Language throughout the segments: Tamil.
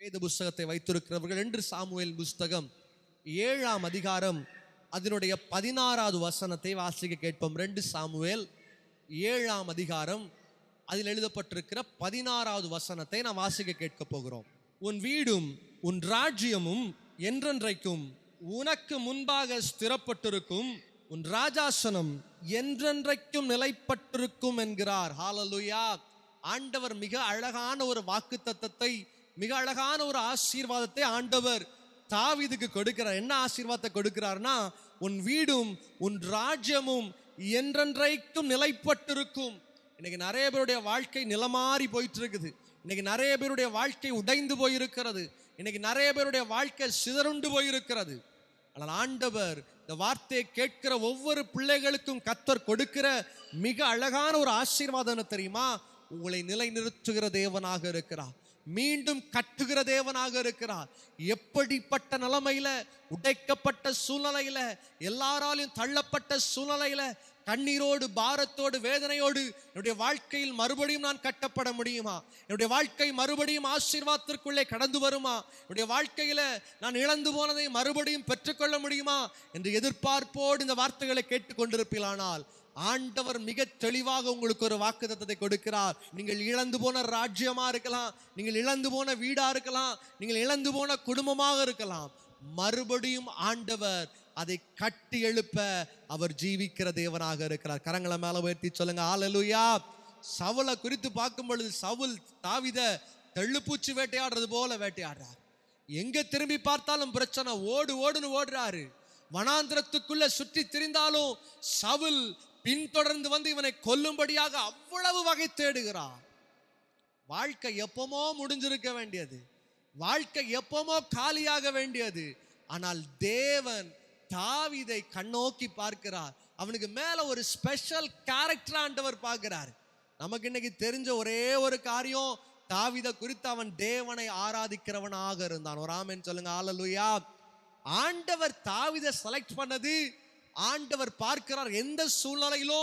வேத புஸ்தகத்தை வைத்திருக்கிறவர்கள் 2 சாமுவேல் புஸ்தகம் 7ஆம் அதிகாரம் அதனுடைய 16வது வசனத்தை வாசிக்க கேட்போம். 2 சாமுவேல் 7ஆம் அதிகாரம் அதில் எழுதப்பட்டிருக்கிற 16வது வசனத்தை நாம் வாசிக்க கேட்க போகிறோம். உன் வீடும் உன் ராஜ்யமும் என்றென்றைக்கும் உனக்கு முன்பாக ஸ்திரப்பட்டிருக்கும், உன் ராஜாசனம் என்றென்றைக்கும் நிலைப்பட்டிருக்கும் என்கிறார். ஹல்லேலூயா. ஆண்டவர் மிக அழகான ஒரு வாக்குத்தத்தத்தை, மிக அழகான ஒரு ஆசீர்வாதத்தை ஆண்டவர் தாவீதுக்கு கொடுக்கிறார். என்ன ஆசீர்வாதத்தை கொடுக்கிறார்னா, உன் வீடும் உன் ராஜ்யமும் என்றென்றைக்கும் நிலைப்பட்டிருக்கும். இன்னைக்கு நிறைய பேருடைய வாழ்க்கை நிலமாறி போயிட்டு இருக்குது. இன்னைக்கு நிறைய பேருடைய வாழ்க்கை உடைந்து போயிருக்கிறது. இன்னைக்கு நிறைய பேருடைய வாழ்க்கை சிதறுண்டு போயிருக்கிறது. ஆனால் ஆண்டவர் இந்த வார்த்தையை கேட்கிற ஒவ்வொரு பிள்ளைகளுக்கும் கர்த்தர் கொடுக்கிற மிக அழகான ஒரு ஆசீர்வாதம் என்ன தெரியுமா? உங்களை நிலைநிறுத்துகிற தேவனாக இருக்கிறார், மீண்டும் கட்டுகிற தேவனாக இருக்கிறார். எப்படிப்பட்ட நிலைமையில, உடைக்கப்பட்ட சூழ்நிலையில, எல்லாராலும் தள்ளப்பட்ட சூழ்நிலையில, கண்ணீரோடு பாரத்தோடு வேதனையோடு என்னுடைய வாழ்க்கையில் மறுபடியும் நான் கட்டப்பட முடியுமா? என்னுடைய வாழ்க்கை மறுபடியும் ஆசீர்வாதத்திற்குள்ளே கடந்து வருமா? என்னுடைய வாழ்க்கையில நான் இழந்து போனதை மறுபடியும் பெற்றுக்கொள்ள முடியுமா என்று எதிர்பார்ப்போடு இந்த வார்த்தைகளை கேட்டுக்கொண்டிருப்பீர்களானால், ஆண்டவர் மிக தெளிவாக உங்களுக்கு ஒரு வாக்குத்தத்தத்தை கொடுக்கிறார். நீங்கள் இழந்து போன ராஜ்யமா இருக்கலாம், நீங்கள் இழந்து போன வீடா இருக்கலாம், நீங்கள் இழந்து போன குடும்பமாக இருக்கலாம், மறுபடியும் ஆண்டவர் அதை கட்டி எழுப்ப அவர் ஜீவிக்கிற தேவனாக இருக்கிறார். கரங்களை மேல உயர்த்தி சொல்லுங்க ஹல்லேலூயா. சவுலை குறித்து பார்க்கும் பொழுது, சவுல் தாவீதை தெள்ளுப்பூச்சி வேட்டையாடுறது போல வேட்டையாடுறார். எங்க திரும்பி பார்த்தாலும் பிரச்சனை, ஓடுன்னு ஓடுறாரு. வனாந்திரத்துக்குள்ள சுற்றி திரிந்தாலும் சவுல் பின்தொடர்ந்து வந்து இவனை கொல்லும்படியாக அவ்வளவு வகை தேடுகிறார். வாழ்க்கை எப்பமோ முடிஞ்சிருக்க வேண்டியது, வாழ்க்கை எப்பமோ காலியாக வேண்டியது. ஆனால் தேவன் தாவீதை கண்ணோக்கி பார்க்கிறார். அவனுக்கு மேல ஒரு ஸ்பெஷல் கேரக்டர் ஆண்டவர் பார்க்கிறார். நமக்கு இன்னைக்கு தெரிஞ்ச ஒரே ஒரு காரியம், தாவீதை குறித்து அவன் தேவனை ஆராதிக்கிறவனாக இருந்தான். ஒரு ஆமென் சொல்லுங்க ஹல்லேலூயா. ஆண்டவர் தாவீதை செலக்ட் பண்ணது, ஆண்டவர் பார்க்கிறார். எந்த சூழ்நிலையிலோ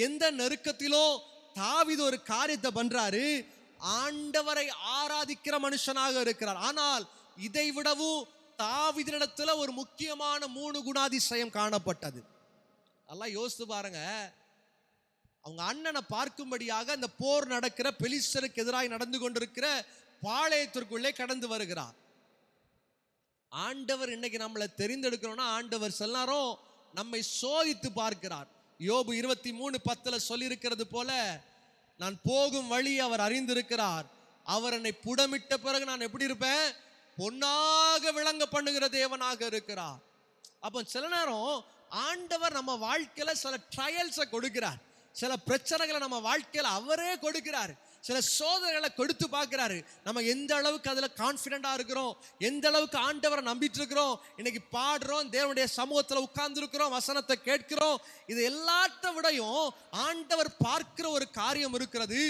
எந்த நெருக்கத்திலோ தாவீது ஒரு காரியத்தை பண்றாரு, ஆண்டவரை ஆராதிக்கிற மனுஷனாக இருக்கிறார். ஆனால் இதை விடவும் தாவீதினிடத்துல ஒரு முக்கியமான 3 குணாதிசயம் காணப்பட்டது. நல்லா யோசித்து பாருங்க. அவங்க அண்ணனை பார்க்கும்படியாக அந்த போர் நடக்கிற, பெலிஸ்தருக்கு எதிராக நடந்து கொண்டிருக்கிற பாளையத்திற்குள்ளே கடந்து வருகிறார். ஆண்டவர் இன்னைக்கு நம்மளை தெரிந்தெடுக்கணும்னா, ஆண்டவர் எல்லாரும் நம்மை சோதித்து பார்க்கிறார். யோபு 23:10 சொல்லியிருக்கிறது போல, நான் போகும் வழி அவர் அறிந்திருக்கிறார், அவர் என்னை புடமிட்ட பிறகு நான் எப்படி இருப்பேன்? பொன்னாக விளங்க பண்ணுகிற தேவனாக இருக்கிறார். அப்போ சில நேரம் ஆண்டவர் நம்ம வாழ்க்கையில சில ட்ரையல்ஸை கொடுக்கிறார், சில பிரச்சனைகளை நம்ம வாழ்க்கையில அவரே கொடுக்கிறார், சில சோதனைகளை கொடுத்து பார்க்கிறாரு. நம்ம எந்த அளவுக்கு அதுல கான்பிடண்டா இருக்கிறோம், எந்த அளவுக்கு ஆண்டவரை நம்பிட்டு இருக்கிறோம். இன்னைக்கு பாடுறோம், தேவனுடைய சமூகத்துல உட்கார்ந்து இருக்கிறோம், வசனத்தை கேட்கிறோம். இது எல்லாத்த விடையும் ஆண்டவர் பார்க்கிற ஒரு காரியம் இருக்கிறது.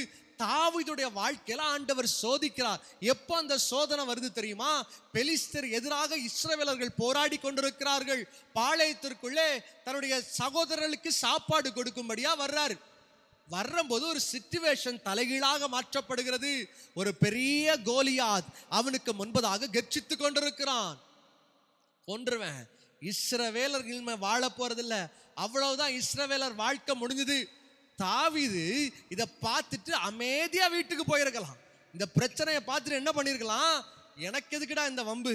தாவீதுடைய வாழ்க்கையில ஆண்டவர் சோதிக்கிறார். எப்போ அந்த சோதனை வருது தெரியுமா? பெலிஸ்தர் எதிராக இஸ்ரவேலர்கள் போராடி கொண்டிருக்கிறார்கள். பாளையத்திற்குள்ளே தன்னுடைய சகோதரர்களுக்கு சாப்பாடு கொடுக்கும்படியா வர்றாரு. வரும்போது ஒரு சிச்சுவேஷன் தலைகீழாக மாற்றப்படுகிறது. ஒரு பெரிய கோலியாத் அவனுக்கு முன்பதாக கர்ஜித்து கொண்டிருக்கிறான். கொன்றுவேன், இஸ்ரவேலர்கள் வாழ போறதில்ல, அவ்வளவுதான், இஸ்ரவேலர் வாழ்க்கை முடிஞ்சது. தாவீது இதை பார்த்துட்டு அமைதியா வீட்டுக்கு போயிருக்கலாம். இந்த பிரச்சனையை பார்த்துட்டு என்ன பண்ணிருக்கலாம்? எனக்கு எதுக்குடா இந்த வம்பு,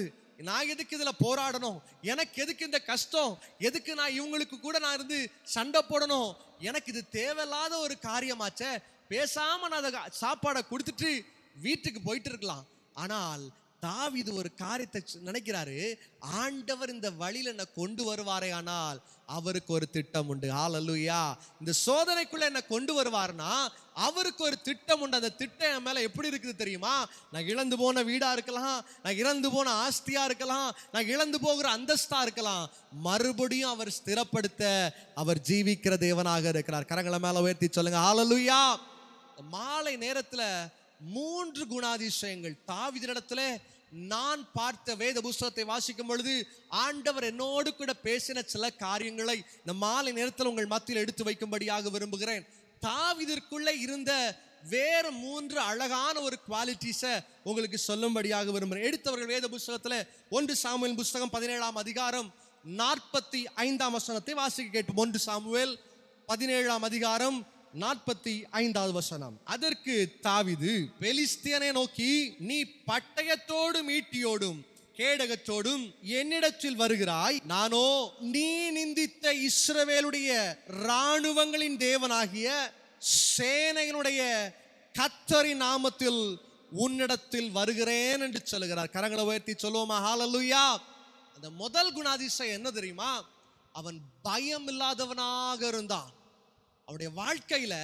நான் எதுக்கு இதுல போராடணும், எனக்கு எதுக்கு இந்த கஷ்டம், எதுக்கு நான் இவங்களுக்கு கூட நான் இருந்து சண்டை போடணும், எனக்கு இது தேவையில்லாத ஒரு காரியமாச்சே, பேசாம நான் அதை சாப்பாடை கொடுத்துட்டு வீட்டுக்கு போயிட்டு இருக்கலாம். ஆனால் தாவீது ஒரு காரியத்தை நினைக்கிறாரு, ஆண்டவர் இந்த வழியில என்ன கொண்டு வருவாரே, ஆனால் அவருக்கு ஒரு திட்டம் உண்டு. ஹல்லேலூயா. இந்த சோதனைக்குள்ள என்ன கொண்டு வருவார்னா அவருக்கு ஒரு திட்டம் உண்டு. அந்த திட்டம் என் மேல எப்படி இருக்குது தெரியுமா? நான் இழந்து போன வீடா இருக்கலாம், நான் இழந்து போன ஆஸ்தியா இருக்கலாம், நான் இழந்து போகிற அந்தஸ்தா இருக்கலாம், மறுபடியும் அவர் ஸ்திரப்படுத்த அவர் ஜீவிக்கிற தேவனாக இருக்கிறார். கரங்களை மேல உயர்த்தி சொல்லுங்க ஹல்லேலூயா. மாலை நேரத்துல 3 குணாதிசயங்கள் தாவீதினிடத்துல நான் பார்த்த வேத புஸ்தகத்தை வாசிக்கும் பொழுது ஆண்டவர் என்னோடு கூட பேசின சில காரியங்களை இந்த மாலை நேரத்தில் உங்கள் மத்தியில் எடுத்து வைக்கும்படியாக விரும்புகிறேன். தாவீதிற்குள்ளே இருந்த வேற 3 அழகான ஒரு குவாலிட்டிஸை உங்களுக்கு சொல்லும்படியாக விரும்புகிறேன். எடுத்தவர்கள் வேத புஸ்தகத்துல 1 சாமுவேல் புஸ்தகம் 17ஆம் அதிகாரம் 45ஆம் வசனத்தை வாசிக்க கேட்போம். 1 சாமுவேல் 17ஆம் அதிகாரம் 45வது வசனம். அதற்கு தாவீது பெலிஸ்தியனை நோக்கி, நீ பட்டயத்தோடும் ஈட்டியோடும் கேடகத்தோடும் என்னிடத்தில் வருகிறாய், நானோ நீ நிந்தித்த இஸ்ரவேலுடைய இராணுவங்களின் தேவனாகிய சேனையினுடைய கர்த்தரின் நாமத்தில் உன்னிடத்தில் வருகிறேன் என்று சொல்லுகிறார். கரங்களை உயர்த்தி சொல்லுவோமா ஹல்லேலூயா. அந்த முதல் குணாதிசயம் என்ன தெரியுமா? அவன் பயம் இல்லாதவனாக இருந்தான். அவனுடைய வாழ்க்கையில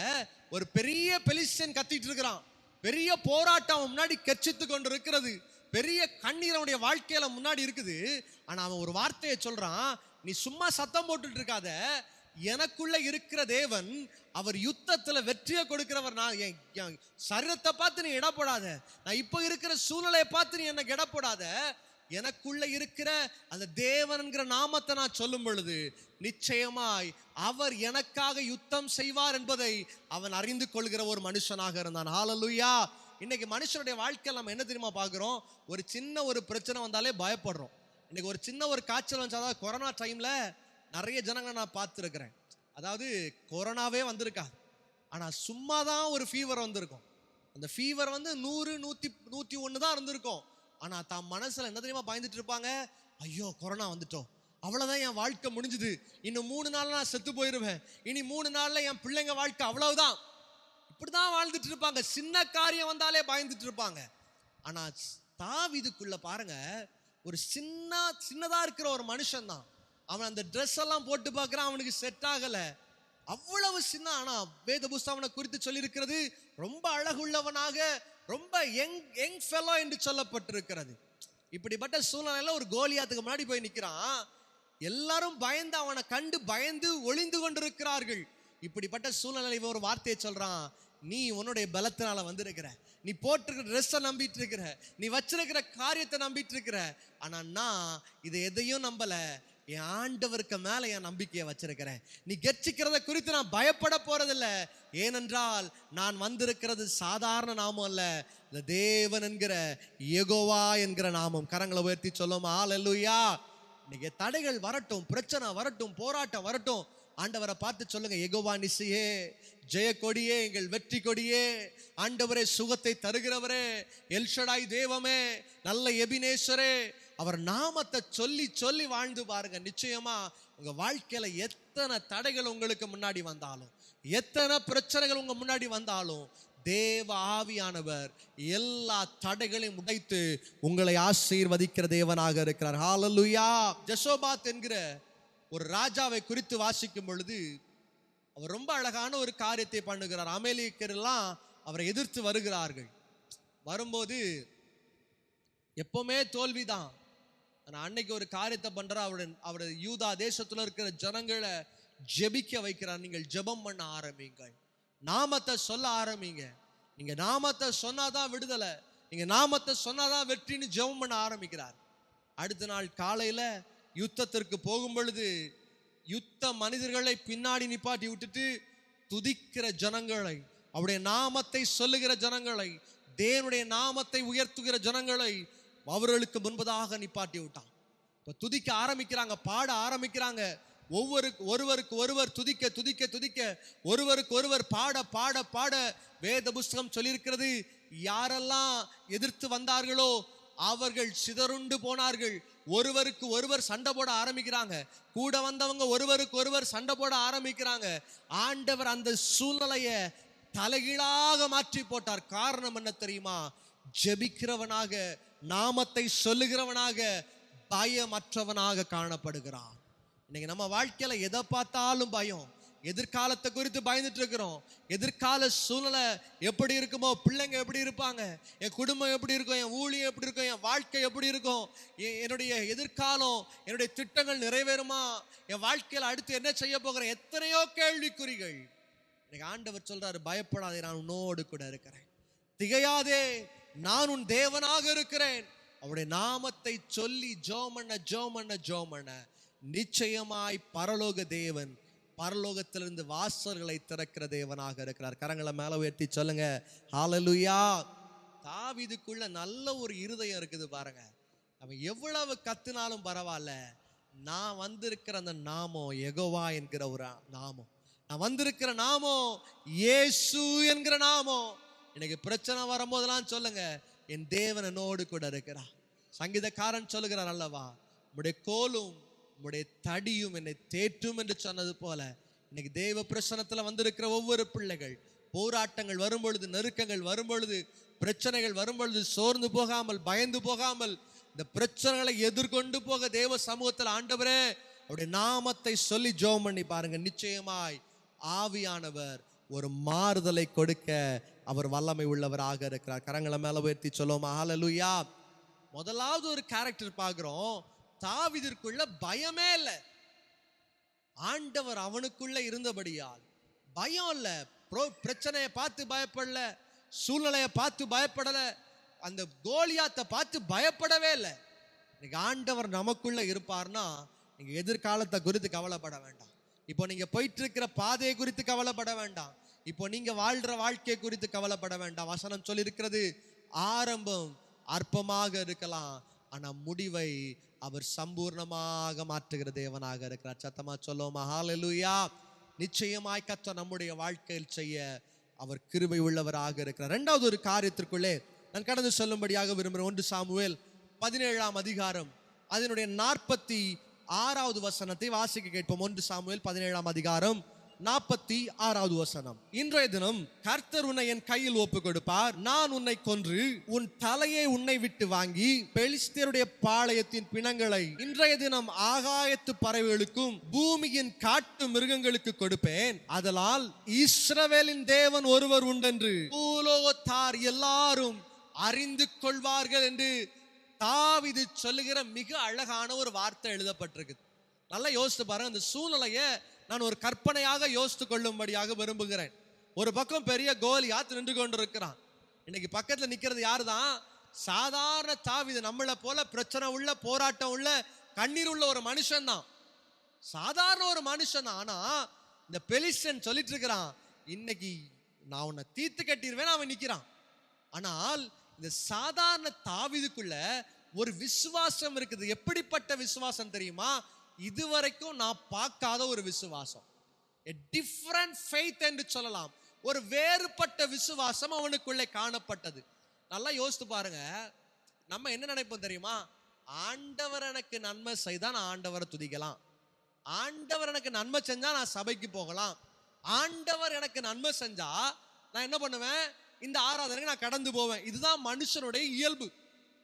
ஒரு பெரிய பெலிஸ்தியன் கத்திட்டு இருக்கிறான், பெரிய போராட்டம் அவன் முன்னாடி கெச்சித்து கொண்டு இருக்கிறது, பெரிய கண்ணீர் அவனுடைய வாழ்க்கையில முன்னாடி இருக்குது. ஆனா அவன் ஒரு வார்த்தையை சொல்றான், நீ சும்மா சத்தம் போட்டுட்டு இருக்காத, எனக்குள்ள இருக்கிற தேவன் அவர் யுத்தத்துல வெற்றியை கொடுக்கிறவர். நான் என் சரீரத்தை பார்த்து நீ இடப்படாத, நான் இப்ப இருக்கிற சூழ்நிலையை பார்த்து நீ எனக்கு இடப்படாத, எனக்குள்ள இருக்கிற அந்த தேவன்கிற நாமத்தை நான் சொல்லும் பொழுது நிச்சயமாய் அவர் எனக்காக யுத்தம் செய்வார் என்பதை அவன் அறிந்து கொள்கிற ஒரு மனுஷனாக இருந்தான். ஹல்லேலூயா. இன்னைக்கு மனுஷனுடைய வாழ்க்கையில் நம்ம என்ன தெரியுமா பார்க்கிறோம்? ஒரு சின்ன ஒரு பிரச்சனை வந்தாலே பயப்படுறோம். இன்னைக்கு ஒரு சின்ன ஒரு காய்ச்சல் வந்தால், கொரோனா டைம்ல நிறைய ஜனங்களை நான் பார்த்துருக்கிறேன். அதாவது கொரோனாவே வந்திருக்காது, ஆனால் சும்மா தான் ஒரு ஃபீவர் வந்திருக்கும். அந்த ஃபீவர் 100, 101 தான் இருந்திருக்கும். ஆனால் தான் மனசில் என்ன தெரியுமா பயந்துட்டு இருப்பாங்க? ஐயோ கொரோனா வந்துட்டோம், அவ்வளோதான், என் வாழ்க்கை முடிஞ்சுது, இன்னும் 3 நாள் நான் செத்து போயிடுவேன், இனி 3 நாளில் என் பிள்ளைங்க வாழ்க்கை அவ்வளவுதான். இப்படிதான் வாழ்ந்துட்டு இருப்பாங்க. சின்ன காரியம் வந்தாலே பயந்துட்டு இருப்பாங்க. ஆனா தாவீதுக்குள்ள பாருங்க, ஒரு சின்னதா இருக்கிற ஒரு மனுஷன் தான். அவன் அந்த ட்ரெஸ் எல்லாம் போட்டு பார்க்கிறான், அவனுக்கு செட் ஆகல, அவ்வளவு சின்ன. ஆனா வேத புஸ்தகம் அவனை குறித்து சொல்லி இருக்கிறது, ரொம்ப அழகுள்ளவனாக, ரொம்ப யங் ஃபெலோ என்று சொல்லப்பட்டிருக்கிறது. இப்படிப்பட்ட சூழ்நிலையில ஒரு கோலியாத்துக்கு முன்னாடி போய் நிற்கிறான். எல்லாரும் பயந்து அவனை கண்டு பயந்து ஒளிந்து கொண்டிருக்கிறார்கள். இப்படிப்பட்ட சூழ்நிலையில் ஒரு வார்த்தையை சொல்றான், நீ உன்னுடைய பலத்தினால வந்திருக்கிற, நீ போட்டிருக்கிற ட்ரெஸ்ஸை நம்பிட்டு இருக்கிற, நீ வச்சிருக்கிற காரியத்தை நம்பிட்டு இருக்கிற, ஆனா நான் இதை எதையும் நம்பல, என் ஆண்டவருக்கு மேல என் நம்பிக்கையை வச்சிருக்கிறேன். நீ கெச்சிக்கிறத குறித்து நான் பயப்பட போறதில்ல, ஏனென்றால் நான் வந்திருக்கிறது சாதாரண நாமம் அல்ல, இந்த தேவன் என்கிற யெகோவா என்கிற நாமம். கரங்களை உயர்த்தி சொல்லுமா ஹல்லேலூயா. இன்னைக்கு தடைகள் வரட்டும், பிரச்சனை வரட்டும், போராட்டம் வரட்டும், ஆண்டவரை பார்த்து சொல்லுங்க, யெகோவா நிசியே, ஜெய கொடியே, எங்கள் வெற்றி கொடியே, ஆண்டவரே சுகத்தை தருகிறவரே, எல்ஷடாய் தேவமே, நல்ல எபினேஸ்வரே, அவர் நாமத்தை சொல்லி சொல்லி வாழ்ந்து பாருங்க. நிச்சயமா உங்க வாழ்க்கையில எத்தனை தடைகள் உங்களுக்கு முன்னாடி வந்தாலும், எத்தனை பிரச்சனைகள் உங்க முன்னாடி வந்தாலும், தேவ ஆவியானவர் எல்லா தடைகளையும் உடைத்து உங்களை ஆசீர்வதிக்கிற தேவனாக இருக்கிறார். ஹல்லேலூயா. ஜெஷோபாத் என்கிற ஒரு ராஜாவை குறித்து வாசிக்கும் பொழுது அவர் ரொம்ப அழகான ஒரு காரியத்தை பண்ணுகிறார். அமலேக்கியர் எல்லாம் அவரை எதிர்த்து வருகிறார்கள். வரும்போது எப்பவுமே தோல்விதான். ஆனா அன்னைக்கு ஒரு காரியத்தை பண்றார். அவருடைய யூதா தேசத்துல இருக்கிற ஜனங்களை ஜெபிக்க வைக்கிறார். நீங்கள் ஜெபம் பண்ண ஆரம்பிங்கள், நாமத்தை சொல்ல ஆரம்பிங்க. நீங்க நாமத்தை சொன்னாதான் விடுதலை, நீங்க நாமத்தை சொன்னாதான் வெற்றின்னு ஜெபம் பண்ண ஆரம்பிக்கிறார். அடுத்த நாள் காலையில யுத்தத்திற்கு போகும் பொழுது யுத்த மனிதர்களை பின்னாடி நிப்பாட்டி விட்டுட்டு துதிக்கிற ஜனங்களை, அவருடைய நாமத்தை சொல்லுகிற ஜனங்களை, தேவனுடைய நாமத்தை உயர்த்துகிற ஜனங்களை அவர்களுக்கு முன்பதாக நிப்பாட்டி விட்டான். இப்ப துதிக்க ஆரம்பிக்கிறாங்க, பாட ஆரம்பிக்கிறாங்க. ஒருவருக்கு ஒருவர் துதிக்க துதிக்க துதிக்க, ஒருவருக்கு ஒருவர் பாட பாட பாட, வேத புஸ்தகம் சொல்லியிருக்கிறது, யாரெல்லாம் எதிர்த்து வந்தார்களோ அவர்கள் சிதறுண்டு போனார்கள். ஒருவருக்கு ஒருவர் சண்டை போட ஆரம்பிக்கிறாங்க, கூட வந்தவங்க ஒருவருக்கு ஒருவர் சண்டை போட ஆரம்பிக்கிறாங்க. ஆண்டவர் அந்த சூழ்நிலையை தலைகீழாக மாற்றி போட்டார். காரணம் என்ன தெரியுமா? ஜெபிக்கிறவனாக, நாமத்தை சொல்லுகிறவனாக, பயமற்றவனாக காணப்படுகிறான். இன்னைக்கு நம்ம வாழ்க்கையில எதை பார்த்தாலும் பயம், எதிர்காலத்தை குறித்து பயந்துட்டு இருக்கிறோம். எதிர்கால சூழ்நிலை எப்படி இருக்குமோ, பிள்ளைங்க எப்படி இருப்பாங்க, என் குடும்பம் எப்படி இருக்கும், என் ஊழியம் எப்படி இருக்கும், என் வாழ்க்கை எப்படி இருக்கும், என்னுடைய எதிர்காலம், என்னுடைய திட்டங்கள் நிறைவேறுமா, என் வாழ்க்கையில் அடுத்து என்ன செய்ய போகிறேன், எத்தனையோ கேள்விக்குறிகள். இன்னைக்கு ஆண்டவர் சொல்றாரு, பயப்படாதே, நான் உன்னோடு கூட இருக்கிறேன், திகையாதே, நான் உன் தேவனாக இருக்கிறேன். அவருடைய நாமத்தை சொல்லி ஜோமண்ண ஜோமண்ண ஜோமண்ண, நிச்சயமாய் பரலோக தேவன் பரலோகத்திலிருந்து வாசல்களை திறக்கிற தேவனாக இருக்கிறார். கரங்களை மேல உயர்த்தி சொல்லுங்க ஹல்லேலூயா. தாவீதுக்குள்ள நல்ல ஒரு இருதயம் இருக்குது பாருங்க. அவன் எவ்வளவு கத்துனாலும் பரவாயில்ல, நான் வந்திருக்கிற அந்த நாமம் யெகோவா என்கிற ஒரு நாமம், நான் வந்திருக்கிற நாமம் இயேசு என்கிற நாமம். இன்னைக்கு பிரச்சனை வரும்போதெல்லாம் சொல்லுங்க, என் தேவன் என்னோடு கூட இருக்கிறார். சங்கீதக்காரன் சொல்லுகிறார் அல்லவா, உம்முடைய கோலும் உம்முடைய தடியும் என்னை தேற்றும் என்று சொன்னது போல, இன்னைக்கு தேவ பிரசன்னத்துல வந்திருக்கிற ஒவ்வொரு பிள்ளைகள் போராட்டங்கள் வரும்பொழுது, நெருக்கங்கள் வரும்பொழுது, பிரச்சனைகள் வரும்பொழுது சோர்ந்து போகாமல், பயந்து போகாமல், இந்த பிரச்சனைகளை எதிர்கொண்டு போக தேவ சமூகத்தில் ஆண்டவரே அவருடைய நாமத்தை சொல்லி ஜெபம் பண்ணி பாருங்க. நிச்சயமாய் ஆவியானவர் ஒரு மாறுதலை கொடுக்க அவர் வல்லமை உள்ளவராக இருக்கிறார். கரங்களை மேல உயர்த்தி சொல்லுவோம் ஹல்லேலூயா. முதலாவது ஒரு கேரக்டர் பார்க்கிறோம், தாவீதிற்குள்ள பயமே இல்லை. ஆண்டவர் அவனுக்குள்ள இருந்தபடியால் பயம் இல்லை. பிரச்சனையை பார்த்து பயப்படல, சூழ்நிலையை பார்த்து பயப்படல, அந்த கோலியாத்தை பார்த்து பயப்படவே இல்லை. இன்னைக்கு ஆண்டவர் நமக்குள்ள இருப்பார்னா நீங்க எதிர்காலத்தை குறித்து கவலைப்பட வேண்டாம். இப்போ நீங்க போயிட்டு இருக்கிற பாதையை குறித்து கவலைப்பட வேண்டாம். இப்போ நீங்க வாழ்ற வாழ்க்கை குறித்து கவலைப்பட வேண்டாம். வசனம் சொல்லி இருக்கிறது, ஆரம்பம் அற்பமாக இருக்கலாம், ஆனா முடிவை அவர் சம்பூர்ணமாக மாற்றுகிற தேவனாக இருக்கிறார். சத்தமா சொல்லுவோமா ஹல்லேலூயா. நிச்சயமாய் கர்த்தர் நம்முடைய வாழ்க்கையில் செய்ய அவர் கிருபை உள்ளவராக இருக்கிறார். இரண்டாவது ஒரு காரியத்திற்குள்ளே நான் கடந்து சொல்லும்படியாக விரும்புகிறேன். 1 சாமுவேல் 17ஆம் அதிகாரம் அதனுடைய 46வது வசனத்தை வாசிக்க கேட்போம். 1 சாமுவேல் 17ஆம் அதிகாரம் 46வது வசனம். இன்றைய தினம் கர்த்தர் உன்னை என் கையில் ஒப்பு கொடுப்பார், நான் உன்னை கொன்று உன் தலையை உன்னை விட்டு வாங்கி பெலிஸ்தருடைய பாளையத்தின் பிணங்களை இன்றைய தினம் ஆகாயத்து பறவைகளுக்கும் பூமியின் காட்டு மிருகங்களுக்கு கொடுப்பேன். அதனால் இஸ்ரவேலின் தேவன் ஒருவர் உண்டென்று பூலோகத்தார் எல்லாரும் அறிந்து கொள்வார்கள் என்று தாவீது சொல்லுகிற மிக அழகான ஒரு வார்த்தை எழுதப்பட்டிருக்கு. நல்லா யோசித்து பாருங்க. அந்த சூழ்நிலையை நான் ஒரு கற்பனையாக யோசித்து கொள்ளும்படியாக விரும்புகிறேன். ஒரு பக்கம் பெரிய கோலியாத் நின்று கொண்டிருக்கிறான். இன்னைக்கு பக்கத்துல நிக்கிறது யாரு தான்? சாதாரண தாவீது, நம்மளை போல பிரச்சனை உள்ள, போராட்டம் உள்ள, கண்ணீர் உள்ள ஒரு மனுஷன் தான், சாதாரண ஒரு மனுஷன் தான். ஆனா இந்த பெலிஸ்தன் சொல்லிட்டு இருக்கிறான், இன்னைக்கு நான் உன்னை தீர்த்து கட்டிடுவேன். அவன் நிக்கிறான். ஆனால் இந்த சாதாரண தாவீதுக்குள்ள ஒரு விசுவாசம் இருக்குது. எப்படிப்பட்ட விசுவாசம் தெரியுமா? இதுவரைக்கும் நான் பார்க்காத ஒரு விசுவாசம், a different faith என்று சொல்லலாம். ஒரு வேறுபட்ட விசுவாசம் அவனுக்குள்ளே காணப்பட்டது. நல்லா யோசித்து பாருங்க. நம்ம என்ன நினைப்போம் தெரியுமா? ஆண்டவர் எனக்கு நன்மை செய்தா நான் ஆண்டவரை துதிக்கலாம், ஆண்டவர் எனக்கு நன்மை செஞ்சா நான் சபைக்கு போகலாம், ஆண்டவர் எனக்கு நன்மை செஞ்சா நான் என்ன பண்ணுவேன், இந்த ஆராதனைக்கு நான் கடந்து போவேன். இதுதான் மனுஷனுடைய இயல்பு.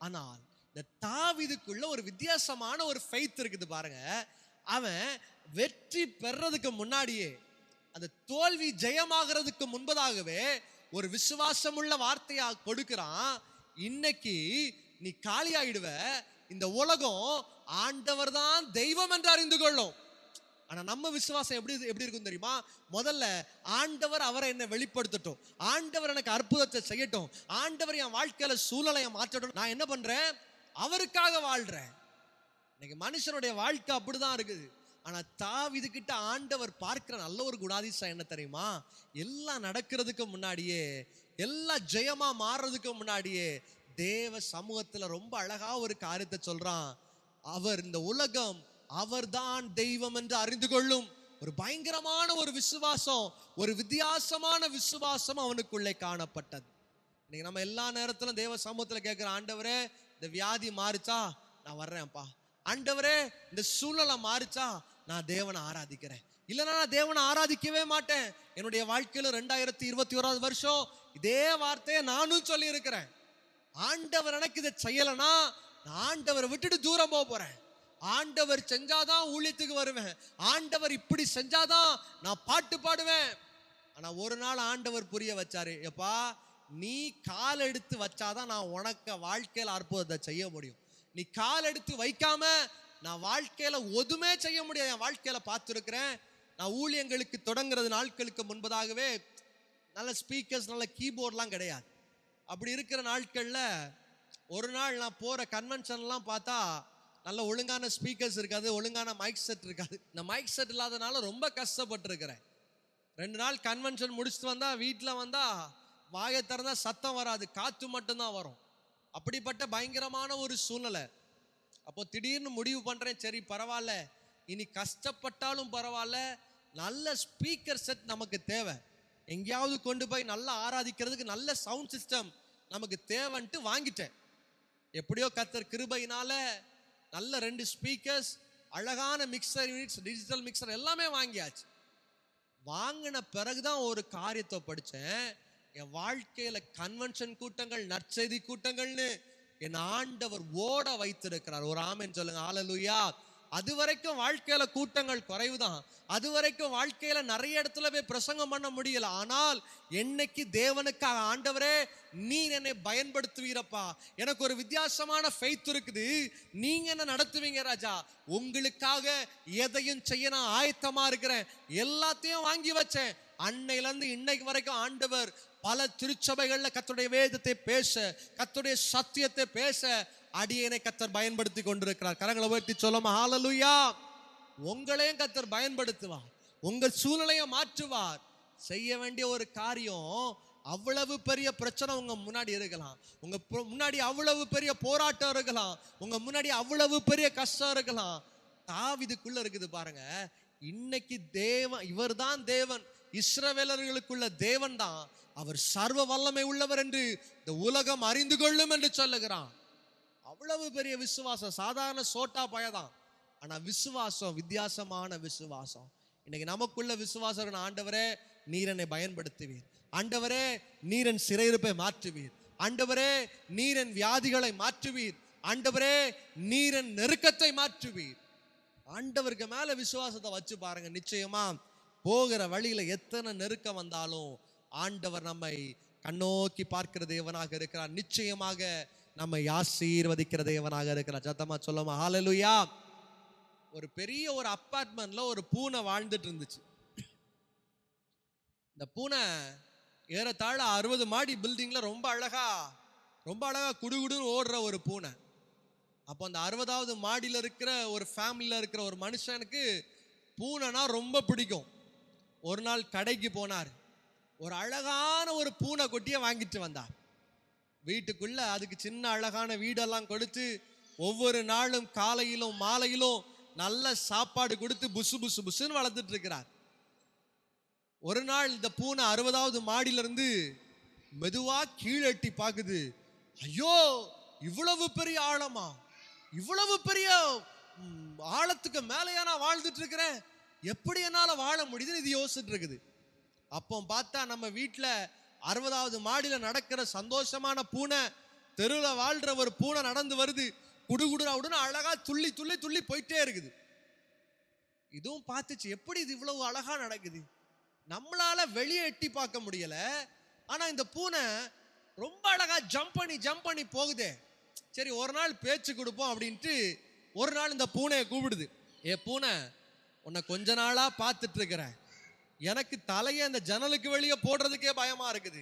ஆனால் இந்த தாவீதுக்குள்ள ஒரு வித்தியாசமான ஒரு ஃபெய்த் இருக்குது பாருங்க. அவன் வெற்றி பெறதுக்கு முன்னாடியே, அந்த தோல்வி ஜெயமாகிறதுக்கு முன்பதாகவே ஒரு விசுவாசமுள்ள வார்த்தையா கொடுக்கிறான். இன்னைக்கு நீ காலியாயிடுவ, இந்த உலகம் ஆண்டவர் தான் தெய்வம் என்று அறிந்து கொள்ளும். ஆனா நம்ம விசுவாசம் எப்படி இருக்கும் தெரியுமா? முதல்ல ஆண்டவர் அவரை என்ன வெளிப்படுத்தட்டும், ஆண்டவர் எனக்கு அற்புதத்தை செய்யட்டும், ஆண்டவர் என் வாழ்க்கையில சூழ்நிலையை மாற்றட்டும், நான் என்ன பண்றேன், அவருக்காக வாழ்றேன். இன்னைக்கு மனுஷனுடைய வாழ்க்கை அப்படிதான் இருக்குது. ஆனா தாவீது கிட்ட ஆண்டவர் பார்க்கிற நல்ல ஒரு குணாதிசயம் என்ன தெரியுமா? எல்லாம் நடக்கிறதுக்கு முன்னாடியே, எல்லாம் ஜெயமா மாறுறதுக்கு முன்னாடியே தேவ சமூகத்துல ரொம்ப அழகா ஒரு காரியத்தை சொல்றான். அவர் இந்த உலகம் அவர்தான் தெய்வம் என்று அறிந்து கொள்ளும். ஒரு பயங்கரமான ஒரு விசுவாசம், ஒரு வித்தியாசமான விசுவாசம் அவனுக்குள்ளே காணப்பட்டது. இன்னைக்கு நம்ம எல்லா நேரத்திலும் தேவ சமூகத்துல கேட்கிற, ஆண்டவரே இந்த வியாதி மாறிச்சா நான் வர்றேன்ப்பா, ஆண்டவரே இந்த சூழ்நிலை மாறிச்சா நான் தேவனை ஆராதிக்கிறேன், இல்லைன்னா நான் தேவனை ஆராதிக்கவே மாட்டேன். என்னுடைய வாழ்க்கையில 2021 வருஷம் இதே வார்த்தையை நானும் சொல்லி இருக்கிறேன். ஆண்டவர் எனக்கு இதை செய்யலைன்னா நான் ஆண்டவரை விட்டுட்டு தூரம் போக போறேன், ஆண்டவர் செஞ்சாதான் ஊழியத்துக்கு வருவேன், ஆண்டவர் இப்படி செஞ்சாதான் நான் பாட்டு பாடுவேன். ஆனா ஒரு நாள் ஆண்டவர் புரிய வச்சாரு, எப்பா நீ கால் எடுத்து வச்சாதான் நான் உனக்கு வாழ்க்கையில அற்புதத்தை செய்ய முடியும், நீ கால் எடுத்து வைக்காம நான் வாழ்க்கையில ஒதுமே செய்ய முடியாது. என் வாழ்க்கையில பார்த்துருக்கிறேன். நான் ஊழியங்களுக்கு தொடங்குறது நாட்களுக்கு முன்பதாகவே நல்ல ஸ்பீக்கர்ஸ், நல்ல கீபோர்ட்லாம் கிடையாது. அப்படி இருக்கிற நாட்கள்ல ஒரு நாள் நான் போற கன்வென்ஷன்லாம் பார்த்தா நல்ல ஒழுங்கான ஸ்பீக்கர்ஸ் இருக்காது, ஒழுங்கான மைக் செட் இருக்காது. இந்த மைக் செட் இல்லாதனால ரொம்ப கஷ்டப்பட்டிருக்கிறேன். 2 நாள் கன்வென்ஷன் முடிச்சுட்டு வந்தா வீட்டில் வந்தா வாயை திறந்தா சத்தம் வராது, காற்று மட்டும்தான் வரும். அப்படிப்பட்ட பயங்கரமான ஒரு சூழ்நிலை. அப்போ திடீர்னு முடிவு பண்றேன், சரி பரவாயில்ல, இனி கஷ்டப்பட்டாலும் பரவாயில்ல, நல்ல ஸ்பீக்கர் செட் நமக்கு தேவை. எங்கேயாவது கொண்டு போய் நல்லா ஆராதிக்கிறதுக்கு நல்ல சவுண்ட் சிஸ்டம் நமக்கு தேவைன்ட்டு வாங்கிட்டேன். எப்படியோ கர்த்தர் கிருபையினால நல்ல 2 ஸ்பீக்கர்ஸ், அழகான மிக்சர் யூனிட்ஸ், டிஜிட்டல் மிக்சர் எல்லாமே வாங்கியாச்சு. வாங்கின பிறகுதான் ஒரு காரியத்தை படித்தேன். என் வாழ்க்கையில கன்வென்ஷன் கூட்டங்கள், நற்செய்தி கூட்டங்கள்னு என் ஆண்டவர் ஓட வைத்திருக்கிறார். ஒரு ஆமென் சொல்லுங்க, ஹல்லேலூயா. அது வரைக்கும் வாழ்க்கையில கூட்டங்கள் குறைவுதான், அது வரைக்கும் வாழ்க்கையில நிறைய இடத்துல போய் பிரசங்கம் பண்ண முடியல. ஆனால் என்னைக்கு தேவனுக்காக, ஆண்டவரே நீர் என்னை பயன்படுத்துவீரப்பா, எனக்கு ஒரு வித்தியாசமான ஃபெய்த் இருக்குது, நீங்க என்ன நடத்துவீங்க ராஜா, உங்களுக்காக எதையும் செய்ய நான் ஆயத்தமா இருக்கிறேன், எல்லாத்தையும் வாங்கி வச்சேன். அன்னையில இருந்து இன்னைக்கு வரைக்கும் ஆண்டவர் பல திருச்சபைகள்ல கர்த்தருடைய வேதத்தை பேச, கர்த்தருடைய சத்தியத்தை பேச அடியேனை கர்த்தர் பயன்படுத்தி கொண்டிருக்கிறார். கரங்களை உயர்த்தி சொல்லுமா, ஹல்லேலூயா. உங்களையும் கர்த்தர் பயன்படுத்துவார், உங்க சூழ்நிலையை மாற்றுவார். செய்ய வேண்டிய ஒரு காரியம், அவ்வளவு பெரிய பிரச்சனை உங்க முன்னாடி இருக்கலாம், உங்க முன்னாடி அவ்வளவு பெரிய போராட்டம் இருக்கலாம், உங்க முன்னாடி அவ்வளவு பெரிய கஷ்டம் இருக்கலாம். தாவீதுக்குள்ள இருக்குது பாருங்க, இன்னைக்கு தேவன், இவர்தான் தேவன், இஸ்ரவேலர்களுக்குள்ள தேவன் தான், அவர் சர்வ வல்லமை உள்ளவர் என்று இந்த உலகம் அறிந்து கொள்ளும் என்று சொல்லுகிறான். அவ்வளவு பெரிய விசுவாசம், சாதாரண சோட்டா பயதான். ஆனா விசுவாசம், வித்தியாசமான விசுவாசம். இன்னைக்கு நமக்குள்ள விசுவாசம், ஆண்டவரே நீர் என்னை பயன்படுத்துவீர், ஆண்டவரே நீரன் சிறையிருப்பை மாற்றுவீர், ஆண்டவரே நீரன் வியாதிகளை மாற்றுவீர், ஆண்டவரே நீரன் நெருக்கத்தை மாற்றுவீர். ஆண்டவருக்கு மேல விசுவாசத்தை வச்சு பாருங்க, நிச்சயமா போகிற வழியில எத்தனை நெருக்கம் வந்தாலும் ஆண்டவர் நம்மை கண்ணோக்கி பார்க்கிற தேவனாக இருக்கிறார். நிச்சயமாக நம்மை ஆசீர்வதிக்கிற தேவனாக இருக்கிறார். சத்தமா சொல்லுமா, ஹல்லேலூயா. ஒரு பெரிய ஒரு அப்பார்ட்மெண்ட்ல ஒரு பூனை வாழ்ந்துட்டு இருந்துச்சு. இந்த பூனை ஏறத்தாழ 60 மாடி பில்டிங்ல ரொம்ப அழகா குடுகுடுன்னு ஓடுற ஒரு பூனை. அப்போ அந்த 60வது மாடியில் இருக்கிற ஒரு ஃபேமிலியில் இருக்கிற ஒரு மனுஷனுக்கு பூனைனா ரொம்ப பிடிக்கும். ஒரு நாள் கடைக்கு போனார், ஒரு அழகான ஒரு பூனை கொட்டியை வாங்கிட்டு வந்தார். வீட்டுக்குள்ள அதுக்கு சின்ன அழகான வீடெல்லாம் கொடுத்து, ஒவ்வொரு நாளும் காலையிலும் மாலையிலும் நல்ல சாப்பாடு கொடுத்து புசு புசு புசுன்னு வளர்த்துட்டு இருக்கிறார். ஒரு நாள் இந்த பூனை 60வது மாடியிலிருந்து மெதுவா கீழே எட்டி பார்க்குது. ஐயோ, இவ்வளவு பெரிய ஆழமா, இவ்வளவு பெரிய ஆழத்துக்கு மேலையா நான் வாழ்ந்துட்டு இருக்கிறேன், எப்படி என்னால வாழ முடியுதுன்னு இது யோசிச்சுட்டு இருக்குது. அப்போ பார்த்தா நம்ம வீட்டில் 60வது மாடியில நடக்கிற சந்தோஷமான பூனை, தெருவில் வாழ்ற ஒரு பூனை நடந்து வருது, குடுகுடுன்னு அழகா துள்ளி துள்ளி துள்ளி போயிட்டே இருக்குது. இதுவும் பார்த்துச்சு, எப்படி இது இவ்வளவு அழகா நடக்குது, நம்மளால வெளியே எட்டி பார்க்க முடியல, ஆனா இந்த பூனை ரொம்ப அழகா ஜம்ப் பண்ணி போகுதே. சரி, ஒரு நாள் பேச்சு கொடுப்போம் அப்படின்ட்டு ஒரு நாள் இந்த பூனையை கூப்பிடுது. ஏ பூனை, உன்னை கொஞ்ச நாளா பார்த்துட்டு இருக்கிறேன், எனக்கு தலையை அந்த ஜன்னலுக்கு வெளியே போடுறதுக்கே பயமா இருக்குது,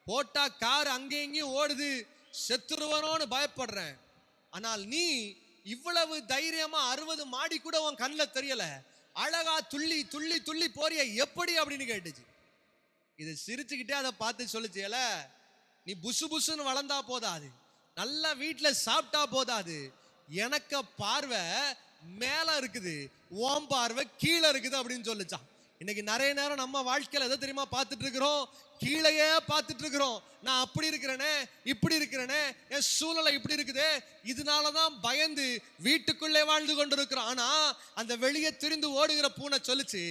போட்டா கார் அங்கேயும் இங்கேயும் ஓடுது, செத்துருவனோன்னு பயப்படுறேன், ஆனால் நீ இவ்வளவு தைரியமா 60 மாடி கூட உன் கண்ணில் தெரியல, அழகா துள்ளி துள்ளி துள்ளி போறிய, எப்படி அப்படின்னு கேட்டுச்சு. இது சிரிச்சுக்கிட்டே அதை பார்த்து சொல்லுச்சு, நீ புசு புசுன்னு வளர்ந்தா போதாது, நல்லா வீட்டில் சாப்பிட்டா போதாது, எனக்கு பார்வை மேல இருக்குது, ஓம் பார்வை கீழே இருக்குது அப்படின்னு சொல்லிச்சான். இன்னைக்கு நிறைய நேரம் நம்ம வாழ்க்கையில எதை தெரியுமா பார்த்துட்டு இருக்கிறோம், கீழையே பார்த்துட்டு இருக்கிறோம். நான் அப்படி இருக்கிறேனே, இப்படி இருக்கிறேனே, என் சூழ்நிலை இப்படி இருக்குதே, இதனாலதான் பயந்து வீட்டுக்குள்ளே வாழ்ந்து கொண்டு இருக்கிறோம். ஆனா அந்த வெளியே திரிந்து ஓடுகிற பூனை சொல்லுச்சு,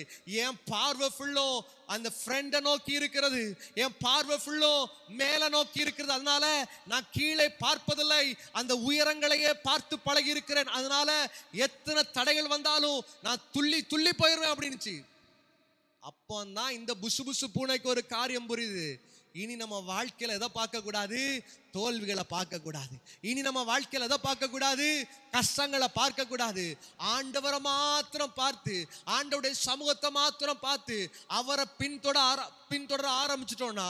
என் பார்வை ஃபுல்லும் அந்த ஃப்ரெண்டை நோக்கி இருக்கிறது, என் பார்வை ஃபுல்லும் மேல நோக்கி இருக்கிறது, அதனால நான் கீழே பார்ப்பதில்லை, அந்த உயரங்களையே பார்த்து பழகி இருக்கிறேன், அதனால எத்தனை தடைகள் வந்தாலும் நான் துள்ளி துள்ளி போயிடுவேன் அப்படின்னுச்சு. அப்போதான் இந்த புசு புசு பூனைக்கு ஒரு காரியம் புரியுது, இனி நம்ம வாழ்க்கையில எதை பார்க்க கூடாது, தோல்விகளை பார்க்க கூடாது. இனி நம்ம வாழ்க்கையில் எதை பார்க்க கூடாது? கஷ்டங்களை பார்க்க கூடாது. ஆண்டவரை மாத்திரம் பார்த்து, ஆண்டவருடைய சமூகத்தை மாத்திரம் பார்த்து அவரை பின்தொடர ஆரம்பிச்சிட்டோம்னா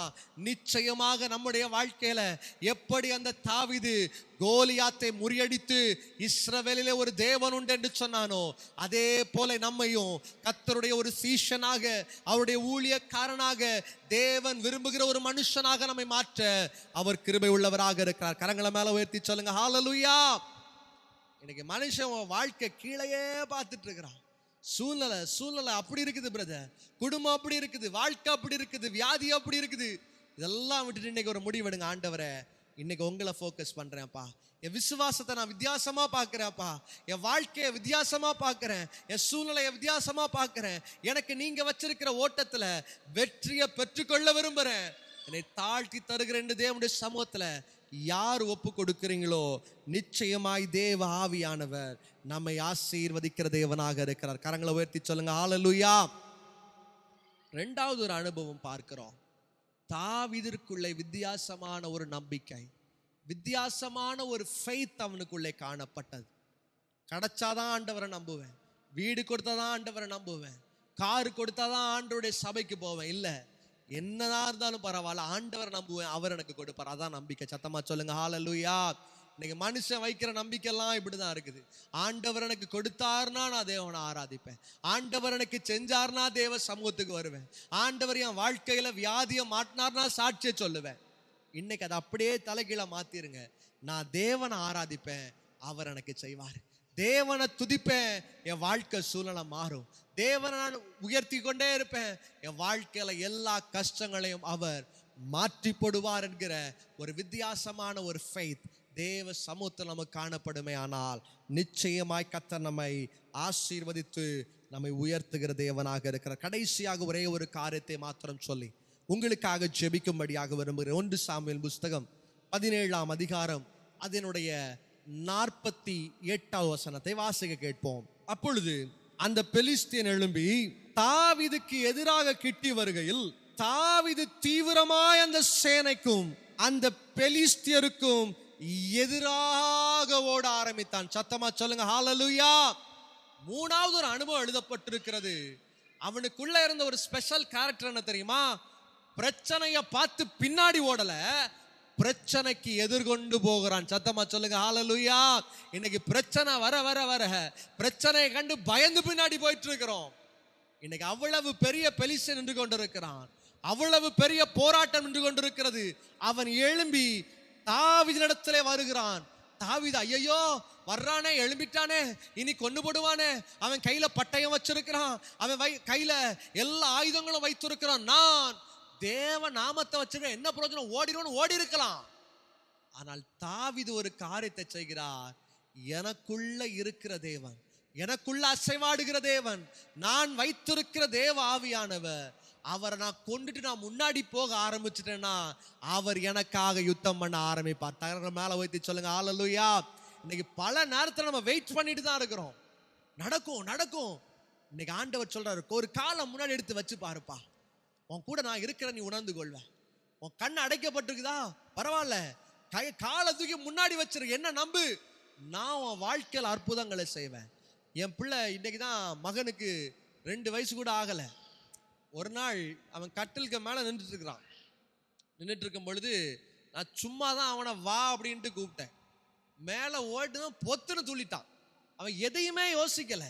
நிச்சயமாக நம்முடைய வாழ்க்கையில எப்படி அந்த தாவீது கோலியாத்தை முறியடித்து இஸ்ரவேலிலே ஒரு தேவன் உண்டு என்று சொன்னானோ, அதே போல நம்மையும் கர்த்தருடைய ஒரு சீஷனாக, அவருடைய ஊழியக்காரனாக, தேவன் விரும்புகிற ஒரு மனுஷனாக நம்மை மாற்ற அவர் கிருபை உள்ளவராக இருக்கிறார். கரங்களை மேல உயர்த்தி சொல்லுங்க ஹல்லேலூயா. இன்னைக்கு மனுஷன் வாழ்க்கை கீழேயே பார்த்துட்டு இருக்கிறான். சூழ்நிலை அப்படி இருக்குது பிரதர், குடும்பம் அப்படி இருக்குது, வாழ்க்கை அப்படி இருக்குது, வியாதி அப்படி இருக்குது. இதெல்லாம் விட்டுட்டு இன்னைக்கு ஒரு முடிவெடுங்க. ஆண்டவரே, இன்னைக்கு உங்களை ஃபோக்கஸ் பண்றேன்ப்பா. என் விசுவாசத்தை நான் வித்தியாசமா பார்க்கிறேன்ப்பா. என் வாழ்க்கையை வித்தியாசமா பார்க்கிறேன். என் சூழ்நிலையை வித்தியாசமா பார்க்கிறேன். எனக்கு நீங்க வச்சிருக்கிற ஓட்டத்துல வெற்றியை பெற்றுக்கொள்ள விரும்புறேன். என்னை தாழ்த்தி தருகிறேன் தேவனுடைய சமூகத்துல யார் ஒப்பு கொடுக்கிறீங்களோ நிச்சயமாய் தேவ ஆவியானவர் நம்மை ஆசீர்வதிக்கிற தேவனாக இருக்கிறார். கரங்களை உயர்த்தி சொல்லுங்க ஹல்லேலூயா. இரண்டாவது ஒரு அனுபவம் பார்க்கிறோம். தாவீதிற்குள்ளே வித்தியாசமான ஒரு நம்பிக்கை, வித்தியாசமான ஒரு ஃபெய்த் அவனுக்குள்ளே காணப்பட்டது. கிடைச்சாதான் ஆண்டவரை நம்புவேன், வீடு கொடுத்தாதான் ஆண்டவரை நம்புவேன், காரு கொடுத்தாதான் ஆண்டவருடைய சபைக்கு போவேன், இல்லை என்னதான் இருந்தாலும் பரவாயில்ல ஆண்டவரை நம்புவேன், அவர் எனக்கு கொடுப்பார். அதான் நம்பிக்கை. சத்தமா சொல்லுங்க ஹல்லேலூயா. இன்னைக்கு மனுஷன் வைக்கிற நம்பிக்கைலாம் இப்படிதான் இருக்குது. ஆண்டவர் எனக்கு கொடுத்தாருன்னா நான் தேவனை ஆராதிப்பேன், ஆண்டவர் எனக்கு செஞ்சார்னா தேவ சமூகத்துக்கு வருவேன், ஆண்டவர் என் வாழ்க்கையில வியாதியை மாட்டினார்னா சாட்சியை சொல்லுவேன். இன்னைக்கு அதை அப்படியே தலைகீழ மாத்திருங்க. நான் தேவனை ஆராதிப்பேன், அவர் எனக்கு செய்வார். தேவனை துதிப்பேன், என் வாழ்க்கை சூழ்நிலை மாறும். தேவனை நான் உயர்த்தி கொண்டே இருப்பேன், என் வாழ்க்கையில எல்லா கஷ்டங்களையும் அவர் மாற்றி போடுவார் என்கிற ஒரு வித்தியாசமான ஒரு ஃபெய்த் தேவ சமூகத்தில் நமக்கு காணப்படுமே. ஆனால் நிச்சயமாய் கர்த்தர் நம்மை ஆசீர்வதித்து நம்மை உயர்த்துகிற தேவனாக இருக்கிறார். கடைசியாக ஒரே ஒரு காரியத்தை மாத்திரம் சொல்லி உங்களுக்காக ஜெபிக்கும்படியாக விரும்புகிறேன். 1 சாமுவேல் புஸ்தகம் 17ஆம் அதிகாரம் அதனுடைய 48வது வசனத்தை வாசிக்க கேட்போம். அப்பொழுது அந்த பெலிஸ்தியன் எழும்பி தாவீதுக்கு எதிராக கிட்டி வருகையில் தாவீது தீவிரமாய் அந்த சேனைக்கும் அந்த பெலிஸ்தியருக்கும் எதிராக ஓட ஆரம்பித்தான். சத்தமா சொல்லுங்க ஹல்லேலூயா. மூணாவது ஒரு அனுபவம் எழுதப்பட்டிருக்கிறது. அவனுக்குள்ள இருந்த ஒரு ஸ்பெஷல் கேரக்டர் என்ன தெரியுமா? பிரச்சனைய பார்த்து பின்னாடி ஓடல, பிரச்சனைக்கு எதிர்கொண்டு போகிறான். சத்தமா சொல்லுங்க ஹல்லேலூயா. இன்னைக்கு பிரச்சனை வர வர வர பிரச்சனையை கண்டு பயந்து பின்னாடி போயிட்டு இருக்கிறோம். இன்னைக்கு அவ்வளவு பெரிய பெலிஸ்தியன் நின்று கொண்டிருக்கிறான், அவ்வளவு பெரிய போராட்டம் நின்று கொண்டிருக்கிறது. அவன் எழும்பி தாவீதினிடத்திலே வருகிறான். தாவீது ஐயோ வர்றானே, எழும்பிட்டானே, இனி கொண்டு போடுவானே, அவன் கையில பட்டயம் வச்சிருக்கிறான், அவன் கையில எல்லா ஆயுதங்களும் வைத்திருக்கிறான், நான் தேவ நாமத்தை வச்சிருக்க என்ன பிரயோஜனம், ஓடிடுவோன்னு ஓடி இருக்கலாம். ஆனால் தாவீது ஒரு காரியத்தை செய்கிறார். எனக்குள்ள இருக்கிற தேவன், எனக்குள்ள அசைவாடுகிற தேவன், நான் வைத்திருக்கிற தேவ ஆவியானவர், அவரை நான் கொண்டுட்டு நான் முன்னாடி போக ஆரம்பிச்சிட்டேன்னா அவர் எனக்காக யுத்தம் பண்ண ஆரம்பிப்பார். தகர மேல வைத்து சொல்லுங்க ஹல்லேலூயா. இன்னைக்கு பல நேரத்தில் நம்ம வெயிட் பண்ணிட்டு தான் இருக்கிறோம். நடக்கும் நடக்கும். இன்னைக்கு ஆண்டவர் சொல்றாரு, ஒரு காலம் முன்னாடி எடுத்து வச்சு பாருப்பா, உன் கூட நான் இருக்கிற நீ உணர்ந்து கொள்வேன். உன் கண் அடைக்கப்பட்டிருக்குதா பரவாயில்ல, காலை தூக்கி முன்னாடி வச்சிரு, என்ன நம்பு, நான் உன் வாழ்க்கையில் அற்புதங்களை செய்வேன். என் பிள்ளை இன்னைக்கு தான் மகனுக்கு 2 வயசு கூட ஆகலை. ஒரு நாள் அவன் கட்டிலுக்கு மேலே நின்றுட்டு இருக்கும் பொழுது நான் சும்மா தான் அவனை வா அப்படின்ட்டு கூப்பிட்டேன். மேலே ஓட்டுதான் பொத்துன்னு துள்ளிட்டான். அவன் எதையுமே யோசிக்கலை.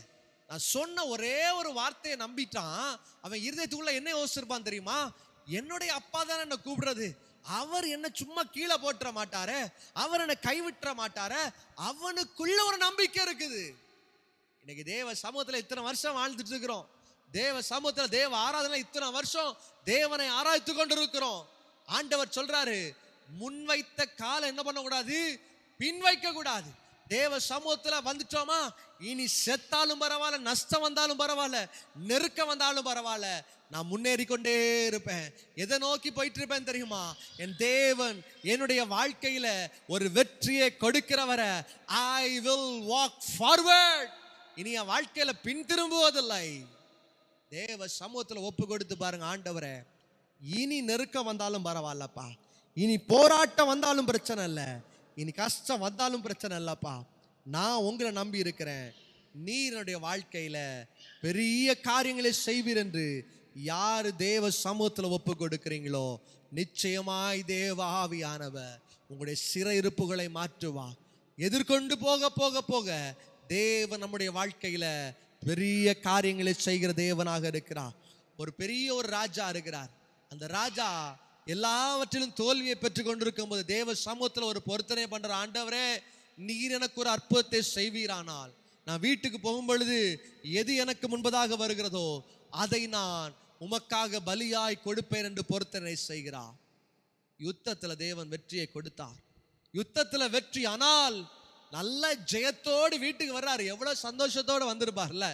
நான் சொன்ன ஒரே ஒரு வார்த்தையை நம்பிட்டான். அவன் இருதயத்துக்குள்ள என்ன யோசிச்சிருப்பான் தெரியுமா? என்னுடைய அப்பா தானே என்னை கூப்பிடுறது, அவர் என்ன சும்மா கீழே போட்டுற மாட்டாரு, அவர் என்னை கைவிட்டுற மாட்டாரு, அவனுக்குள்ள ஒரு நம்பிக்கை இருக்குது. இன்னைக்கு தேவ சமூகத்தில் இத்தனை வருஷம் வாழ்ந்துட்டு இருக்கிறோம், தேவ சமூகத்தில் தேவ ஆராதனை இத்தனை வருஷம் தேவனை ஆராய்த்து கொண்டு இருக்கிறோம். ஆண்டவர் சொல்றாரு, முன்வைத்த காலை என்ன பண்ணக்கூடாது, பின்வைக்க கூடாது. தேவ சமூகத்துல வந்துட்டோமா, இனி செத்தாலும் பரவாயில்ல, நஷ்டம் வந்தாலும் பரவாயில்ல, நெருக்கம் வந்தாலும் பரவாயில்ல, நான் முன்னேறி கொண்டே இருப்பேன். எதை நோக்கி போயிட்டு இருப்பேன் தெரியுமா? என் தேவன் என்னுடைய வாழ்க்கையில ஒரு வெற்றியை கொடுக்கிறவரை ஐ வில் வாக் ஃபார்வர்ட். இனி என் வாழ்க்கையில பின் திரும்புவதில்லை. தேவ சமூகத்துல ஒப்பு கொடுத்து பாருங்க, ஆண்டவரே இனி நெருக்கம் வந்தாலும் பரவாயில்லப்பா, இனி போராட்டம் வந்தாலும் பிரச்சனை இல்லை, இனி கஷ்டம் வந்தாலும் பிரச்சனை இல்லப்பா, நான் உங்களை நம்பி இருக்கிறேன், நீர் என்னுடைய வாழ்க்கையில பெரிய காரியங்களை செய்வீர் என்று யாரு தேவ சமூகத்தில் ஒப்பு கொடுக்கிறீங்களோ நிச்சயமாய் தேவ ஆவியானவர் உங்களுடைய சிறையிருப்புகளை மாற்றுவார். எதிர்கொண்டு போக போக போக தேவன் நம்முடைய வாழ்க்கையில பெரிய காரியங்களை செய்கிற தேவனாக இருக்கிறார். ஒரு பெரிய ஒரு ராஜா இருக்கிறார். அந்த ராஜா எல்லாவற்றிலும் தோல்வியை பெற்றுக் கொண்டிருக்கும் போது தேவ சமூகத்தில் ஒரு பொருத்தனை பண்ற, ஆண்டவரே நீர் எனக்கு ஒரு அற்புதத்தை செய்வீரானால் நான் வீட்டுக்கு போகும் பொழுது எது எனக்கு முன்பதாக வருகிறதோ அதை நான் உமக்காக பலியாய் கொடுப்பேன் என்று பொருத்தனை செய்கிறார். யுத்தத்தில் தேவன் வெற்றியை கொடுத்தார். யுத்தத்தில் வெற்றி, ஆனால் நல்ல ஜெயத்தோடு வீட்டுக்கு வர்றாரு. எவ்வளவு சந்தோஷத்தோடு வந்திருப்பார்ல,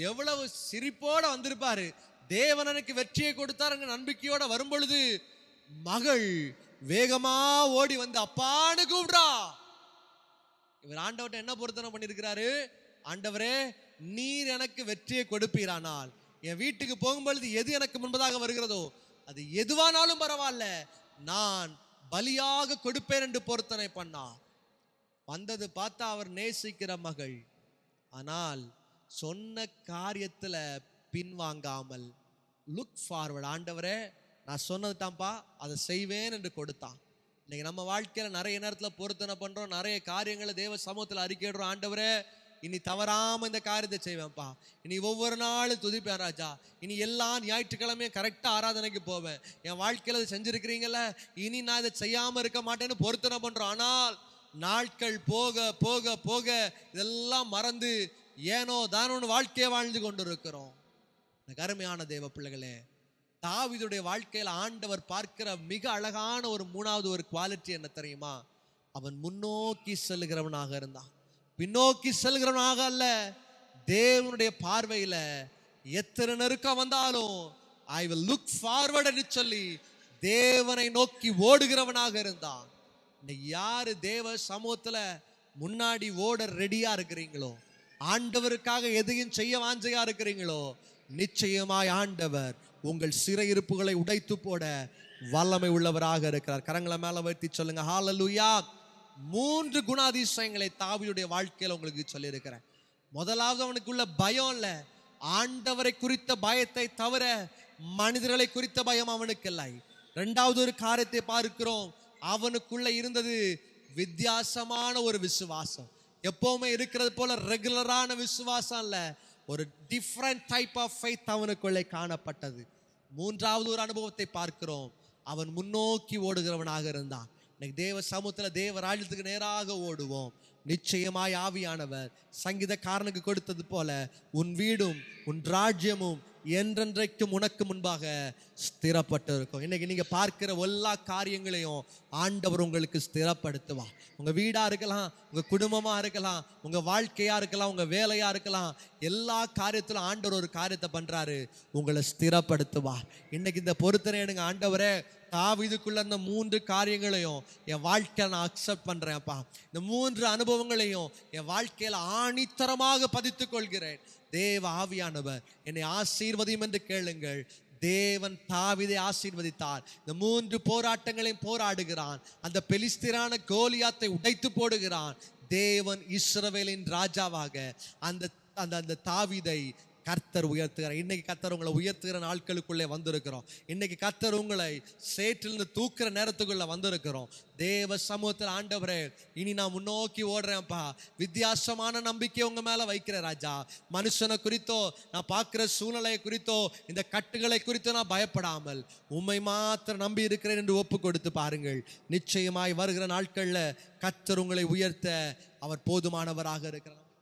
எவ்வளவு சிரிப்போட வந்திருப்பாரு. தேவன் எனக்கு வெற்றியை கொடுத்தார் நம்பிக்கையோட வரும் பொழுது மகள் வேகமா ஓடி வந்து அப்பான்னு கூப்பிடுறா. இவர் ஆண்டவர்கிட்ட என்ன பொருத்தனை பண்ணிருக்கிறாரு? ஆண்டவரே நீர் எனக்கு வெற்றியை கொடுப்பீரானால் என் வீட்டுக்கு போகும்பொழுது எது எனக்கு முன்பதாக வருகிறதோ அது எதுவானாலும் பரவாயில்ல, நான் பலியாக கொடுப்பேன் என்று பொருத்தனை பண்ணார். வந்தது பார்த்தா அவர் நேசிக்கிற மகள், ஆனால் சொன்ன காரியத்துல பின்வாங்காமல் லுக் ஃபார்வர்ட், ஆண்டவரே நான் சொன்னது தான்ப்பா அதை செய்வேன் என்று கொடுத்தான். இன்னைக்கு நம்ம வாழ்க்கையில நிறைய நேரத்தில் பொருத்தனை பண்றோம், நிறைய காரியங்களை தேவ சமூகத்தில் அறிக்கையிடுறோம். ஆண்டவரே இனி தவறாம இந்த காரியத்தை செய்வேன்ப்பா, இனி ஒவ்வொரு நாளும் துதிப்பேன் ராஜா, இனி எல்லா ஞாயிற்றுக்கிழமையும் கரெக்டா ஆராதனைக்கு போவேன், என் வாழ்க்கையில அதை செஞ்சிருக்கிறீங்கல்ல, இனி நான் இதை செய்யாம இருக்க மாட்டேன்னு பொருத்தனை பண்றோம். ஆனால் நாட்கள் போக போக போக இதெல்லாம் மறந்து ஏனோ தானோன்னு வாழ்க்கையை வாழ்ந்து கொண்டு இருக்கிறோம். அருமையான தேவ பிள்ளைகளே, தாவீதுடைய வாழ்க்கையில் ஆண்டவர் பார்க்கிற மிக அழகான ஒரு மூணாவது ஒரு குவாலிட்டி என்ன தெரியுமா? அவன் முன்னோக்கி செல்கிறவனாக இருந்தான், பின்னோக்கி செல்கிறவனாக அல்ல. தேவனுடைய பார்வையில எத்தனை நெருக்கம் வந்தாலும் ஐ வில் லுக் ஃபார்வர்ட் என்று சொல்லி தேவனை நோக்கி ஓடுகிறவனாக இருந்தான். யாரு தேவ சமூகத்துல முன்னாடி ஓட ரெடியா இருக்கிறீங்களோ, ஆண்டவருக்காக எதையும் செய்ய வாஞ்சையா இருக்கிறீங்களோ, நிச்சயமாய் ஆண்டவர் உங்கள் சிறையிருப்புகளை உடைத்து போட வல்லமை உள்ளவராக இருக்கிறார். கரங்களை மேல வைத்து சொல்லுங்க ஹல்லேலூயா. 3 குணாதிசயங்களை தாவீதுடைய வாழ்க்கையில உங்களுக்கு சொல்லி இருக்கிறேன். முதலாவது, அவனுக்குள்ள பயம் இல்ல. ஆண்டவரை குறித்த பயத்தை தவிர மனிதர்களை குறித்த பயம் அவனுக்கு இல்லை. இரண்டாவது ஒரு காரியத்தை பார்க்கிறோம், அவனுக்குள்ள இருந்தது வித்தியாசமான ஒரு விசுவாசம். எப்பவுமே இருக்கிறது போல ரெகுலரான விசுவாசம் இல்ல, ஒரு டிஃபரண்ட் டைப் ஆஃப் ஃபெய்த் அவனுக்குள்ளே காணப்பட்டது. மூன்றாவது ஒரு அனுபவத்தை பார்க்கிறோம், அவன் முன்னோக்கி ஓடுகிறவனாக இருந்தான். இன்னைக்கு தேவ சமூகத்தில் தேவ ராஜ்யத்துக்கு நேராக ஓடுவோம். நிச்சயமாய் ஆவியானவர் சங்கீதக்காரனுக்கு கொடுத்தது போல உன் வீடும் உன் ராஜ்யமும் என்றென்றைக்கும் உனக்கு முன்பாக ஸ்திரப்பட்டு இருக்கும். இன்னைக்கு நீங்க பார்க்கிற எல்லா காரியங்களையும் ஆண்டவர் உங்களுக்கு ஸ்திரப்படுத்துவார். உங்க வீடா இருக்கலாம், உங்க குடும்பமா இருக்கலாம், உங்க வாழ்க்கையா இருக்கலாம், உங்க வேலையா இருக்கலாம், எல்லா காரியத்திலும் ஆண்டவர் ஒரு காரியத்தை பண்றாரு, உங்களை ஸ்திரப்படுத்துவார். இன்னைக்கு இந்த பொருத்தனை எடுங்க, ஆண்டவரே தாவீதுக்குள்ள இந்த 3 காரியங்களையும் என் வாழ்க்கையில நான் அக்செப்ட் பண்றேன்ப்பா, இந்த 3 அனுபவங்களையும் என் வாழ்க்கையில ஆணித்தரமாக பதித்துக் கொள்கிறேன். தேவ ஆவியானவர் என்னை ஆசீர்வதியும் என்று கேளுங்கள். தேவன் தாவீதை ஆசீர்வதித்தார். இந்த 3 போராட்டங்களையும் போராடுகிறான். அந்த பெலிஸ்தீரான கோலியாத்தை உடைத்து போடுகிறான். தேவன் இஸ்ரவேலின் ராஜாவாக அந்த அந்த தாவீதை கர்த்தர் உயர்த்துகிறார். இன்னைக்கு கர்த்தர் உங்களை உயர்த்துகிற நாட்களுக்குள்ளே வந்திருக்கிறோம். இன்னைக்கு கர்த்தர் உங்களை சேற்றிலிருந்து தூக்குற நேரத்துக்குள்ள வந்திருக்கிறோம். தேவ சமூகத்தில் ஆண்டவரே இனி நான் முன்னோக்கி ஓடுறேன்ப்பா, வித்தியாசமான நம்பிக்கை உங்க மேல வைக்கிறேன் ராஜா. மனுஷனை குறித்தோ நான் பார்க்கிற சூழ்நிலையை குறித்தோ இந்த கட்டுகளை குறித்தோ நான் பயப்படாமல் உம்மை மாத்திரம் நம்பி இருக்கிறேன் என்று ஒப்பு கொடுத்து பாருங்கள். நிச்சயமாய் வருகிற நாட்கள்ல கர்த்தர் உங்களை உயர்த்த அவர் போதுமானவராக இருக்கிறார்.